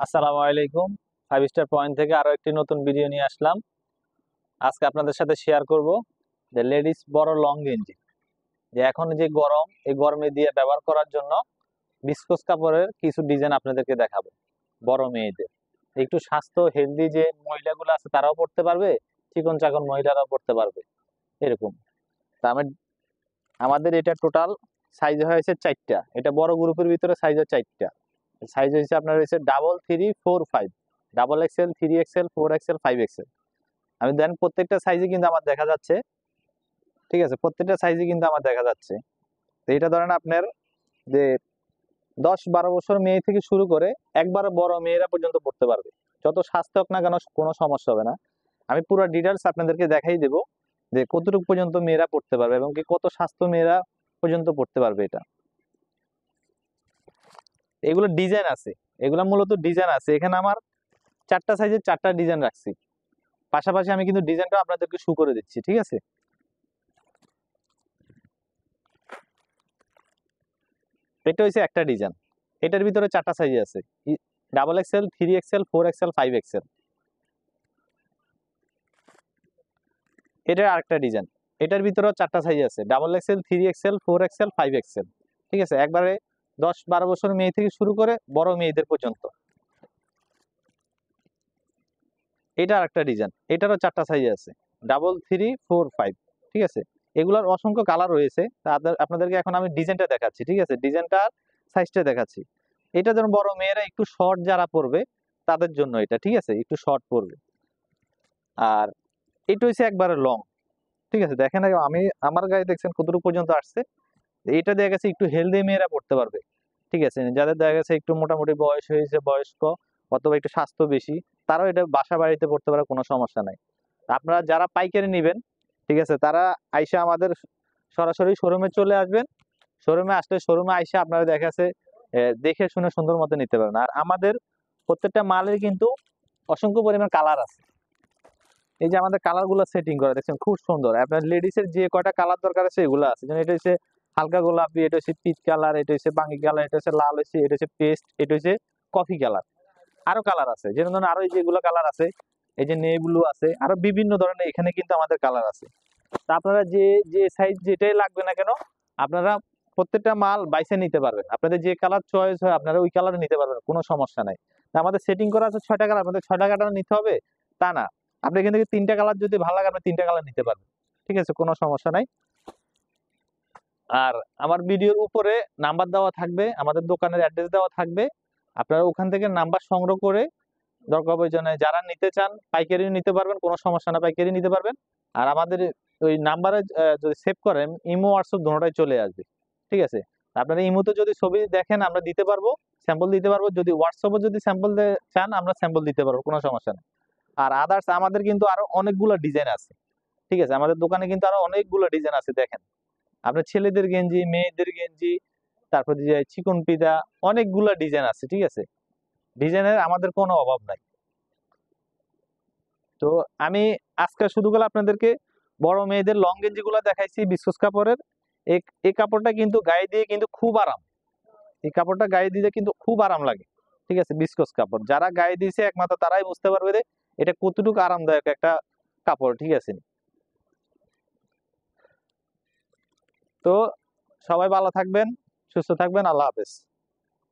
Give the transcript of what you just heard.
আসসালামু আলাইকুম। 5 star point থেকে আরো একটি নতুন ভিডিও নিয়ে আসলাম। আজকে আপনাদের সাথে শেয়ার করব যে লেডিস বড় লং গেঞ্জি, যে এখন যে গরম, এই গরমে দিয়ে ব্যবহার করার জন্য বিস্কোস কাপড়ের কিছু ডিজাইন আপনাদেরকে দেখাবো। বড় মেয়েদের একটু স্বাস্থ্য হেলদি যে মহিলাগুলো আছে তারাও পড়তে পারবে, চিকন চাকন মহিলারাও পড়তে পারবে এরকম। তা আমাদের এটা টোটাল সাইজ হয়েছে 4টা। এটা বড় গ্রুপের ভিতরে সাইজ হচ্ছে 4টা। সাইজ হয়েছে আপনার হয়েছে 3, 4, 5, XXL, 3XL, 4XL, 5XL। আমি দেন প্রত্যেকটা সাইজে কিন্তু আমার দেখা যাচ্ছে, ঠিক আছে, প্রত্যেকটা সাইজে কিন্তু আমার দেখা যাচ্ছে। তো এটা ধরেন আপনার যে 10-12 বছর মেয়ে থেকে শুরু করে একবারে বড় মেয়েরা পর্যন্ত পড়তে পারবে। যত স্বাস্থ্য হোক না কেন কোনো সমস্যা হবে না। আমি পুরো ডিটেলস আপনাদেরকে দেখাই দেবো যে কতটুকু পর্যন্ত মেয়েরা পড়তে পারবে এবং কি কত স্বাস্থ্য মেয়েরা পর্যন্ত পড়তে পারবে। এটা এগুলো ডিজাইন আছে, এগুলো মূলত ডিজাইন আছে। এখানে আমার 4টা সাইজের 4টা ডিজাইন রাখছি, পাশাপাশি আমি কিন্তু ডিজাইনটা আপনাদেরকে শো করে দিচ্ছি, ঠিক আছে। এটা হচ্ছে একটা ডিজাইন, এটার ভিতরে 4টা সাইজ আছে, XXL, 3XL, 4XL, 5XL। এটার আরেকটা ডিজাইন, এটার ভিতরে 4টা সাইজ আছে, XXL, 3XL, 4XL, 5XL। ঠিক আছে, একবারে 10-12 বছর মেয়ে থেকে শুরু করে বড় মেয়েদের পর্যন্ত। এটা আরেকটা ডিজাইন, এটারও 4টা সাইজ আছে, 3, 4, 5। ঠিক আছে, এগুলোর অসংখ্য কালার রয়েছে। আপনাদেরকে এখন আমি ডিজাইনটা দেখাচ্ছি, ঠিক আছে, ডিজাইনটার সাইজটা দেখাচ্ছি। এটা যেন বড় মেয়েরা একটু শর্ট যারা পরবে তাদের জন্য এটা, ঠিক আছে, একটু শর্ট পরবে। আর এটা হচ্ছে একবারে লং, ঠিক আছে। দেখেন আমি আমার গায়ে দেখছেন কতটুকু পর্যন্ত আসছে। এটা দেখা গেছে একটু হেলদি মেয়েরা পড়তে পারবে, ঠিক আছে। যাদের দেখা গেছে একটু মোটামুটি বয়স হয়েছে, বয়স্ক অথবা একটু স্বাস্থ্য বেশি, তারাও এটা বাসা বাড়িতে পড়তে পারে, কোনো সমস্যা নাই। আপনারা যারা পাইকারি নেবেন, ঠিক আছে, তারা আইসা আমাদের সরাসরি শোরুমে চলে আসবেন। শোরুমে আসলে শোরুমে আইসা আপনারা দেখা যাচ্ছে দেখে শুনে সুন্দর মতো নিতে পারবেন। আর আমাদের প্রত্যেকটা মালের কিন্তু অসংখ্য পরিমাণ কালার আছে। এই যে আমাদের কালার গুলো সেটিং করা দেখছেন খুব সুন্দর। আপনার লেডিস এর যে কয়টা কালার দরকার আছে এগুলো আছে, যেমন এটা হচ্ছে হালকা গোলাপি, এটা হচ্ছে পিচ কালার, এটা হচ্ছে বাঙ্গি কালার, এটা হচ্ছে লাল হচ্ছে, এটা হচ্ছে পেস্ট, এটা হচ্ছে কফি কালার। আরো কালার আছে, যেমন ধরুন আরো যেগুলো কালার আছে, এই যে নেভি ব্লু আছে, আরো বিভিন্ন ধরনের এখানে কিন্তু আমাদের কালার আছে। তা আপনারা যে যে সাইজ যেটাই লাগবে না কেন, আপনারা প্রত্যেকটা মাল বাইসে নিতে পারবেন। আপনাদের যে কালার চয়েস হয় আপনারা ওই কালার নিতে পারবেন, কোনো সমস্যা নাই। তা আমাদের সেটিং করা আছে 6টা কালার, আপনাদের 6টা কালার নিতে হবে তা না। আপনি এখান থেকে 3টা কালার যদি ভালো লাগে আপনি 3টা কালার নিতে পারবেন, ঠিক আছে, কোনো সমস্যা নাই। আর আমার ভিডিওর উপরে নাম্বার দেওয়া থাকবে, আমাদের দোকানের অ্যাড্রেস দেওয়া থাকবে। আপনারা ওখান থেকে নাম্বার সংগ্রহ করে দরকার প্রয়োজনে যারা নিতে চান পাইকারি নিতে পারবেন, কোনো সমস্যা না, পাইকারি নিতে পারবেন। আর আমাদের ওই নাম্বারে যদি সেভ করেন ইমো হোয়াটসঅ্যাপ দুটোটাই চলে আসবে, ঠিক আছে। আপনারা ইমোতে যদি ছবি দেখেন আমরা দিতে পারবো, স্যাম্পল দিতে পারবো। যদি হোয়াটসঅ্যাপে যদি স্যাম্পল চান আমরা স্যাম্পল দিতে পারবো, কোনো সমস্যা নেই। আর আদার্স আমাদের কিন্তু আরো অনেকগুলো ডিজাইন আছে, ঠিক আছে, আমাদের দোকানে কিন্তু আরো অনেকগুলো ডিজাইন আছে। দেখেন আপনার ছেলেদের গেঞ্জি, মেয়েদের গেঞ্জি, তারপর যে চিকন পিদা, অনেকগুলো ডিজাইন আছে, ঠিক আছে। ডিজাইনের আমাদের কোনো অভাব নাই। তো আমি আজকে শুধু করে আপনাদেরকে বড় মেয়েদের লং গেঞ্জি গুলা দেখাইছি বিস্কোস কাপড়ের। এই কাপড়টা কিন্তু গায়ে দিয়ে কিন্তু খুব আরাম, এই কাপড়টা গায়ে দিলে কিন্তু খুব আরাম লাগে, ঠিক আছে। বিস্কোস কাপড় যারা গায়ে দিয়েছে একমাত্র তারাই বুঝতে পারবে যে এটা কতটুকু আরামদায়ক একটা কাপড়, ঠিক আছে। তো সবাই ভালো থাকবেন, সুস্থ থাকবেন, আল্লাহ হাফেজ।